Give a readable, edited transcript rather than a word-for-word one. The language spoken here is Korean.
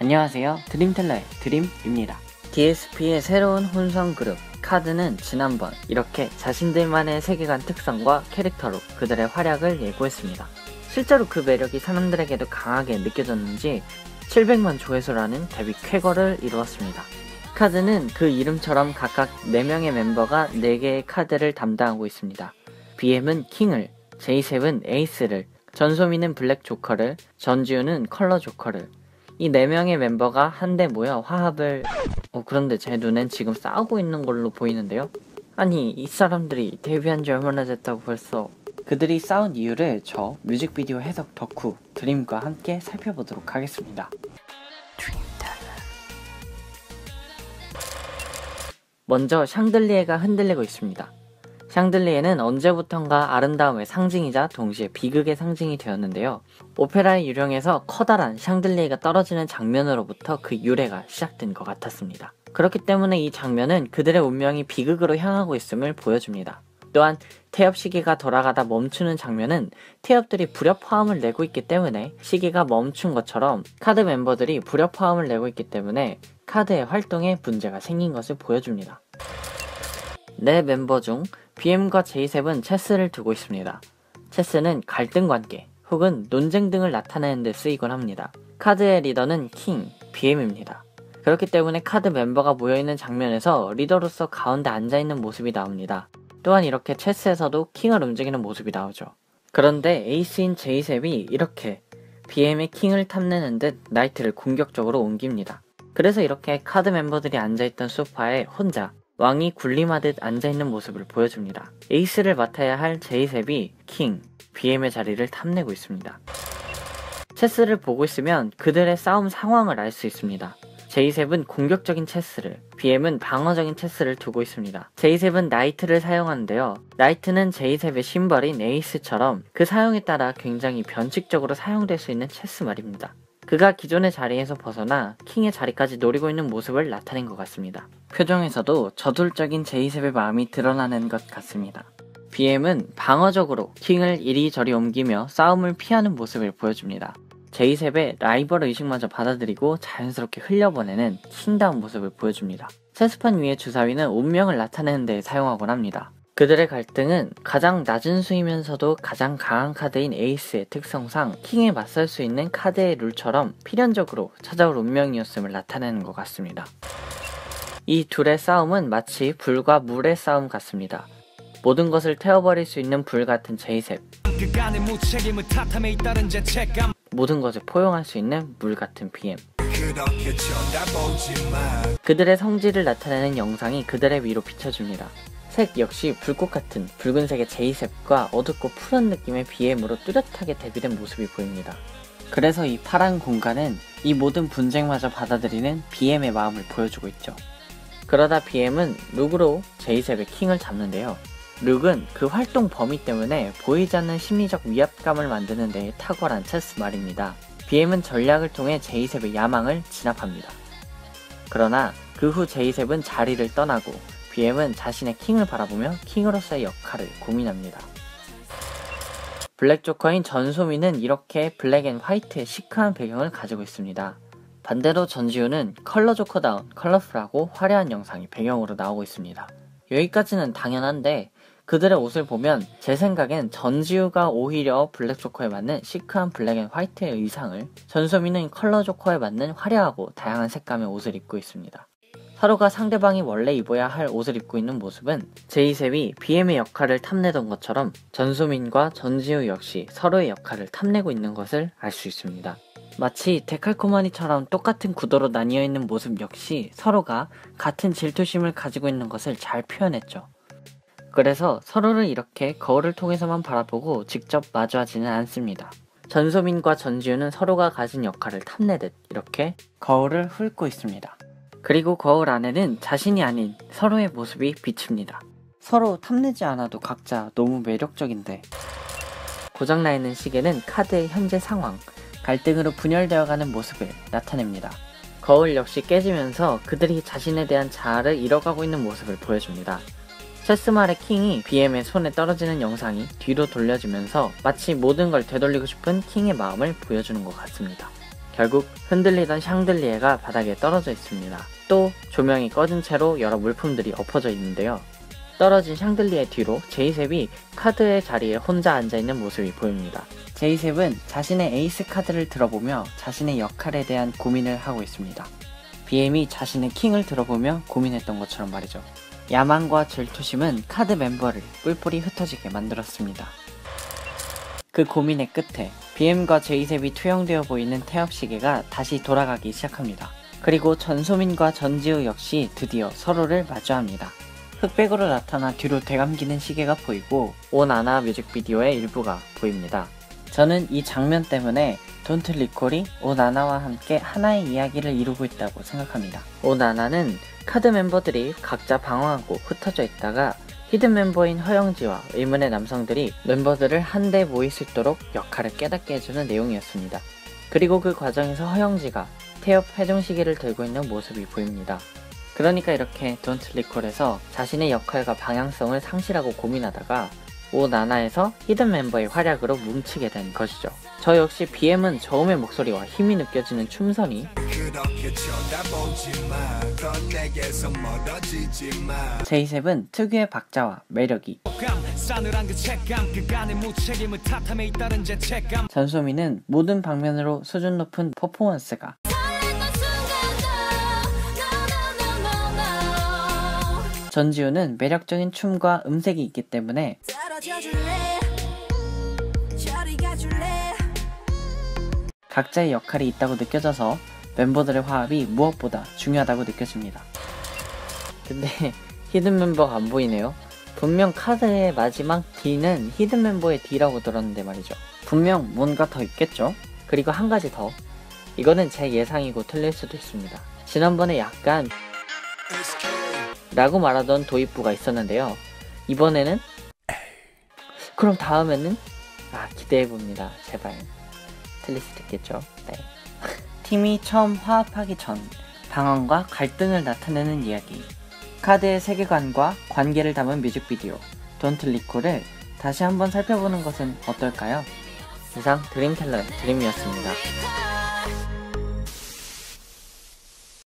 안녕하세요, 드림텔러의 드림입니다. DSP의 새로운 혼성 그룹 카드는 지난번 이렇게 자신들만의 세계관 특성과 캐릭터로 그들의 활약을 예고했습니다. 실제로 그 매력이 사람들에게도 강하게 느껴졌는지 700만 조회수라는 데뷔 쾌거를 이루었습니다. 카드는 그 이름처럼 각각 4명의 멤버가 4개의 카드를 담당하고 있습니다. BM은 킹을, 제이셉은 에이스를, 전소민은 블랙 조커를, 전지우는 컬러 조커를, 이 4명의 멤버가 한데 모여 화합을... 그런데 제 눈엔 지금 싸우고 있는 걸로 보이는데요? 아니, 이 사람들이 데뷔한 지 얼마나 됐다고 벌써... 그들이 싸운 이유를 저 뮤직비디오 해석 덕후 드림과 함께 살펴보도록 하겠습니다. 먼저 샹들리에가 흔들리고 있습니다. 샹들리에는 언제부턴가 아름다움의 상징이자 동시에 비극의 상징이 되었는데요. 오페라의 유령에서 커다란 샹들리에가 떨어지는 장면으로부터 그 유래가 시작된 것 같았습니다. 그렇기 때문에 이 장면은 그들의 운명이 비극으로 향하고 있음을 보여줍니다. 또한 태엽 시계가 돌아가다 멈추는 장면은 태엽들이 불협화음을 내고 있기 때문에 시계가 멈춘 것처럼 카드 멤버들이 불협화음을 내고 있기 때문에 카드의 활동에 문제가 생긴 것을 보여줍니다. 네 멤버 중 BM과 제이셉은 체스를 두고 있습니다. 체스는 갈등 관계 혹은 논쟁 등을 나타내는 데 쓰이곤 합니다. 카드의 리더는 킹, BM입니다. 그렇기 때문에 카드 멤버가 모여있는 장면에서 리더로서 가운데 앉아있는 모습이 나옵니다. 또한 이렇게 체스에서도 킹을 움직이는 모습이 나오죠. 그런데 에이스인 제이셉이 이렇게 BM의 킹을 탐내는 듯 나이트를 공격적으로 옮깁니다. 그래서 이렇게 카드 멤버들이 앉아있던 소파에 혼자 왕이 군림하듯 앉아있는 모습을 보여줍니다. 에이스를 맡아야 할 제이셉이 킹, BM의 자리를 탐내고 있습니다. 체스를 보고 있으면 그들의 싸움 상황을 알 수 있습니다. 제이셉은 공격적인 체스를, BM은 방어적인 체스를 두고 있습니다. 제이셉은 나이트를 사용하는데요. 나이트는 제이셉의 심벌인 에이스처럼 그 사용에 따라 굉장히 변칙적으로 사용될 수 있는 체스 말입니다. 그가 기존의 자리에서 벗어나 킹의 자리까지 노리고 있는 모습을 나타낸 것 같습니다. 표정에서도 저돌적인 제이셉의 마음이 드러나는 것 같습니다. BM은 방어적으로 킹을 이리저리 옮기며 싸움을 피하는 모습을 보여줍니다. 제이셉의 라이벌 의식마저 받아들이고 자연스럽게 흘려보내는 킹다운 모습을 보여줍니다. 체스판 위의 주사위는 운명을 나타내는 데 사용하곤 합니다. 그들의 갈등은 가장 낮은 수이면서도 가장 강한 카드인 에이스의 특성상 킹에 맞설 수 있는 카드의 룰처럼 필연적으로 찾아올 운명이었음을 나타내는 것 같습니다. 이 둘의 싸움은 마치 불과 물의 싸움 같습니다. 모든 것을 태워버릴 수 있는 불 같은 제이셉, 모든 것을 포용할 수 있는 물 같은 BM. 그들의 성질을 나타내는 영상이 그들의 위로 비춰줍니다. 색 역시 불꽃 같은 붉은색의 제이셉과 어둡고 푸른 느낌의 BM으로 뚜렷하게 대비된 모습이 보입니다. 그래서 이 파란 공간은 이 모든 분쟁마저 받아들이는 BM의 마음을 보여주고 있죠. 그러다 BM은 룩으로 제이셉의 킹을 잡는데요. 룩은 그 활동 범위 때문에 보이지 않는 심리적 위압감을 만드는 데에 탁월한 체스 말입니다. BM은 전략을 통해 제이셉의 야망을 진압합니다. 그러나 그 후 제이셉은 자리를 떠나고 BM은 자신의 킹을 바라보며 킹으로서의 역할을 고민합니다. 블랙 조커인 전소민은 이렇게 블랙 앤 화이트의 시크한 배경을 가지고 있습니다. 반대로 전지우는 컬러 조커다운 컬러풀하고 화려한 영상이 배경으로 나오고 있습니다. 여기까지는 당연한데 그들의 옷을 보면 제 생각엔 전지우가 오히려 블랙 조커에 맞는 시크한 블랙 앤 화이트의 의상을, 전소민은 컬러 조커에 맞는 화려하고 다양한 색감의 옷을 입고 있습니다. 서로가 상대방이 원래 입어야 할 옷을 입고 있는 모습은 제이셉이 BM의 역할을 탐내던 것처럼 전소민과 전지우 역시 서로의 역할을 탐내고 있는 것을 알 수 있습니다. 마치 데칼코마니처럼 똑같은 구도로 나뉘어 있는 모습 역시 서로가 같은 질투심을 가지고 있는 것을 잘 표현했죠. 그래서 서로를 이렇게 거울을 통해서만 바라보고 직접 마주하지는 않습니다. 전소민과 전지우는 서로가 가진 역할을 탐내듯 이렇게 거울을 훑고 있습니다. 그리고 거울 안에는 자신이 아닌 서로의 모습이 비칩니다. 서로 탐내지 않아도 각자 너무 매력적인데. 고장나 있는 시계는 카드의 현재 상황, 갈등으로 분열되어가는 모습을 나타냅니다. 거울 역시 깨지면서 그들이 자신에 대한 자아를 잃어가고 있는 모습을 보여줍니다. 체스말의 킹이 BM의 손에 떨어지는 영상이 뒤로 돌려지면서 마치 모든 걸 되돌리고 싶은 킹의 마음을 보여주는 것 같습니다. 결국 흔들리던 샹들리에가 바닥에 떨어져 있습니다. 또 조명이 꺼진 채로 여러 물품들이 엎어져 있는데요. 떨어진 샹들리에 뒤로 제이셉이 카드의 자리에 혼자 앉아있는 모습이 보입니다. 제이셉은 자신의 에이스 카드를 들어보며 자신의 역할에 대한 고민을 하고 있습니다. BM이 자신의 킹을 들어보며 고민했던 것처럼 말이죠. 야망과 질투심은 카드 멤버를 뿔뿔이 흩어지게 만들었습니다. 그 고민의 끝에 BM과 제이셉이 투영되어 보이는 태엽 시계가 다시 돌아가기 시작합니다. 그리고 전소민과 전지우 역시 드디어 서로를 마주합니다. 흑백으로 나타나 뒤로 되감기는 시계가 보이고 오나나 뮤직비디오의 일부가 보입니다. 저는 이 장면 때문에 Don't Recall이 오나나와 함께 하나의 이야기를 이루고 있다고 생각합니다. 오나나는 카드 멤버들이 각자 방황하고 흩어져 있다가 히든 멤버인 허영지와 의문의 남성들이 멤버들을 한데 모일 수 있도록 역할을 깨닫게 해주는 내용이었습니다. 그리고 그 과정에서 허영지가 태엽 회전시계를 들고 있는 모습이 보입니다. 그러니까 이렇게 Don't Recall에서 자신의 역할과 방향성을 상실하고 고민하다가 오나나에서 히든 멤버의 활약으로 뭉치게 된 것이죠. 저 역시 BM은 저음의 목소리와 힘이 느껴지는 춤선이 제이셉은 특유의 박자와 매력이 전소민은 모든 방면으로 수준 높은 퍼포먼스가 전지우는 매력적인 춤과 음색이 있기 때문에 각자의 역할이 있다고 느껴져서 멤버들의 화합이 무엇보다 중요하다고 느껴집니다. 근데 히든 멤버가 안 보이네요. 분명 카드의 마지막 D는 히든 멤버의 D라고 들었는데 말이죠. 분명 뭔가 더 있겠죠? 그리고 한 가지 더. 이거는 제 예상이고 틀릴 수도 있습니다. 지난번에 약간 라고 말하던 도입부가 있었는데요. 이번에는 그럼 다음에는 기대해봅니다. 제발 틀릴 수도 있겠죠. 네. 팀이 처음 화합하기 전 방황과 갈등을 나타내는 이야기, 카드의 세계관과 관계를 담은 뮤직비디오 Don't Recall을 다시 한번 살펴보는 것은 어떨까요? 이상 드림텔러의 드림이었습니다.